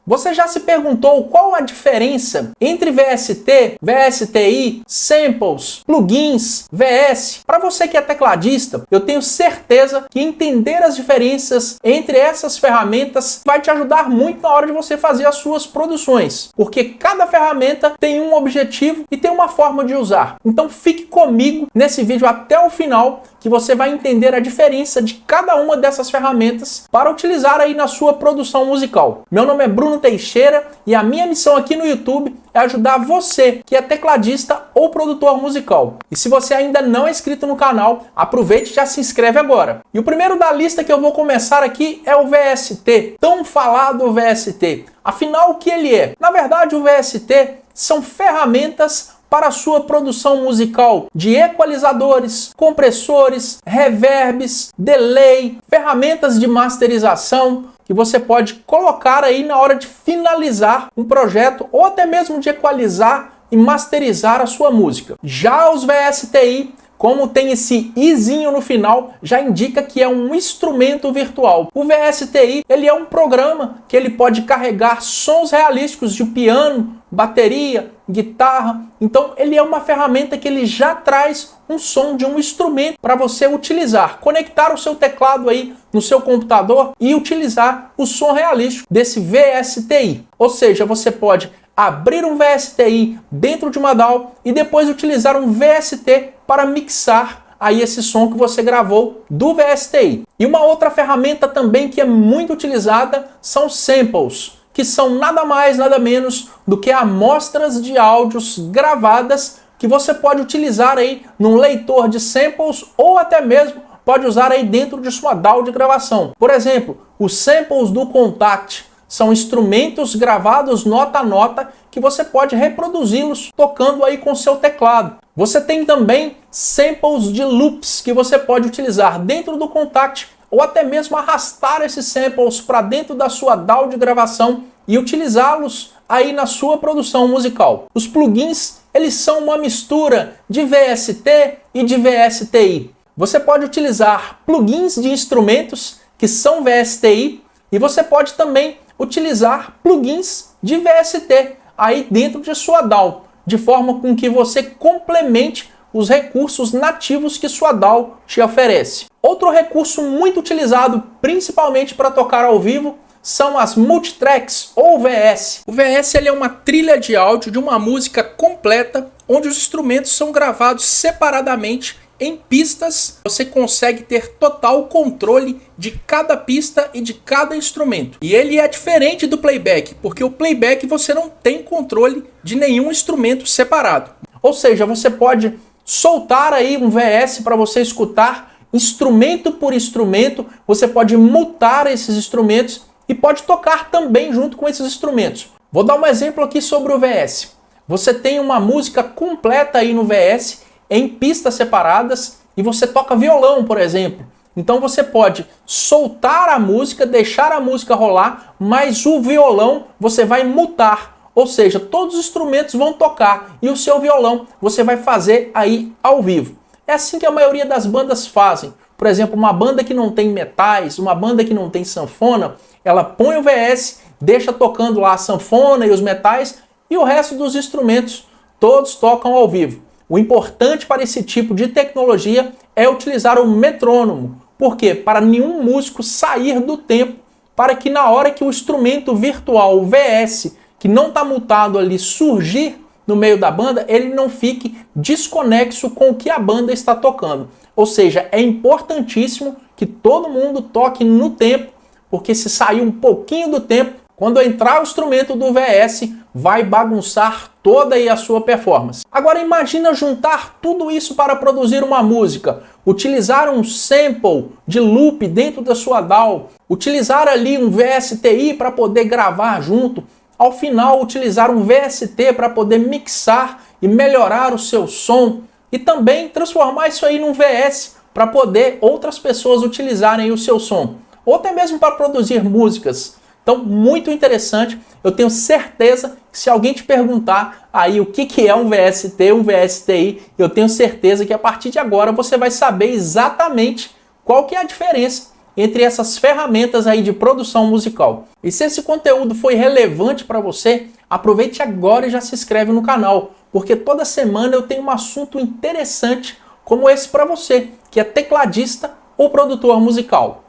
Você já se perguntou qual a diferença entre VST, VSTi, samples, plugins, VS? Para você que é tecladista, eu tenho certeza que entender as diferenças entre essas ferramentas vai te ajudar muito na hora de você fazer as suas produções, porque cada ferramenta tem um objetivo e tem uma forma de usar. Então fique comigo nesse vídeo até o final, que você vai entender a diferença de cada uma dessas ferramentas para utilizar aí na sua produção musical. Meu nome é Bruno Teixeira e a minha missão aqui no YouTube é ajudar você que é tecladista ou produtor musical. E se você ainda não é inscrito no canal, aproveite e já se inscreve agora. E o primeiro da lista que eu vou começar aqui é o VST, tão falado VST. Afinal, o que ele é? Na verdade, o VST são ferramentas para a sua produção musical de equalizadores, compressores, reverbs, delay, ferramentas de masterização que você pode colocar aí na hora de finalizar um projeto ou até mesmo de equalizar e masterizar a sua música. Já os VSTi, como tem esse izinho no final, já indica que é um instrumento virtual. O VSTi, ele é um programa que ele pode carregar sons realísticos de piano, bateria, guitarra. Então ele é uma ferramenta que ele já traz um som de um instrumento para você utilizar, conectar o seu teclado aí no seu computador e utilizar o som realístico desse VSTi. Ou seja, você pode abrir um VSTi dentro de uma DAW e depois utilizar um VST para mixar aí esse som que você gravou do VSTi. E uma outra ferramenta também que é muito utilizada são samples, que são nada mais, nada menos do que amostras de áudios gravadas que você pode utilizar aí num leitor de samples ou até mesmo pode usar aí dentro de sua DAW de gravação. Por exemplo, os samples do Kontakt são instrumentos gravados nota a nota que você pode reproduzi-los tocando aí com seu teclado. Você tem também samples de loops que você pode utilizar dentro do Kontakt ou até mesmo arrastar esses samples para dentro da sua DAW de gravação e utilizá-los aí na sua produção musical. Os plugins, eles são uma mistura de VST e de VSTi. Você pode utilizar plugins de instrumentos que são VSTi e você pode também utilizar plugins de VST aí dentro de sua DAW, de forma com que você complemente os recursos nativos que sua DAW te oferece. Outro recurso muito utilizado, principalmente para tocar ao vivo, são as multitracks ou VS. O VS ele é uma trilha de áudio de uma música completa, onde os instrumentos são gravados separadamente em pistas. Você consegue ter total controle de cada pista e de cada instrumento. E ele é diferente do playback, porque o playback você não tem controle de nenhum instrumento separado. Ou seja, você pode soltar aí um VS para você escutar instrumento por instrumento, você pode mutar esses instrumentos e pode tocar também junto com esses instrumentos. Vou dar um exemplo aqui sobre o VS. Você tem uma música completa aí no VS, em pistas separadas, e você toca violão, por exemplo. Então você pode soltar a música, deixar a música rolar, mas o violão você vai mutar. Ou seja, todos os instrumentos vão tocar e o seu violão você vai fazer aí ao vivo. É assim que a maioria das bandas fazem. Por exemplo, uma banda que não tem metais, uma banda que não tem sanfona, ela põe o VS, deixa tocando lá a sanfona e os metais e o resto dos instrumentos todos tocam ao vivo. O importante para esse tipo de tecnologia é utilizar o metrônomo. Por quê? Para nenhum músico sair do tempo, para que na hora que o instrumento virtual, o VS, que não está mutado ali, surgir no meio da banda, ele não fique desconexo com o que a banda está tocando. Ou seja, é importantíssimo que todo mundo toque no tempo, porque se sair um pouquinho do tempo, quando entrar o instrumento do VS, vai bagunçar toda aí a sua performance. Agora imagina juntar tudo isso para produzir uma música, utilizar um sample de loop dentro da sua DAW, utilizar ali um VSTi para poder gravar junto, ao final utilizar um VST para poder mixar e melhorar o seu som e também transformar isso aí num VS para poder outras pessoas utilizarem o seu som, ou até mesmo para produzir músicas. Então, muito interessante. Eu tenho certeza que se alguém te perguntar aí o que é um VST, um VSTi, eu tenho certeza que a partir de agora você vai saber exatamente qual que é a diferença entre essas ferramentas aí de produção musical. E se esse conteúdo foi relevante para você, aproveite agora e já se inscreve no canal, porque toda semana eu tenho um assunto interessante como esse para você, que é tecladista ou produtor musical.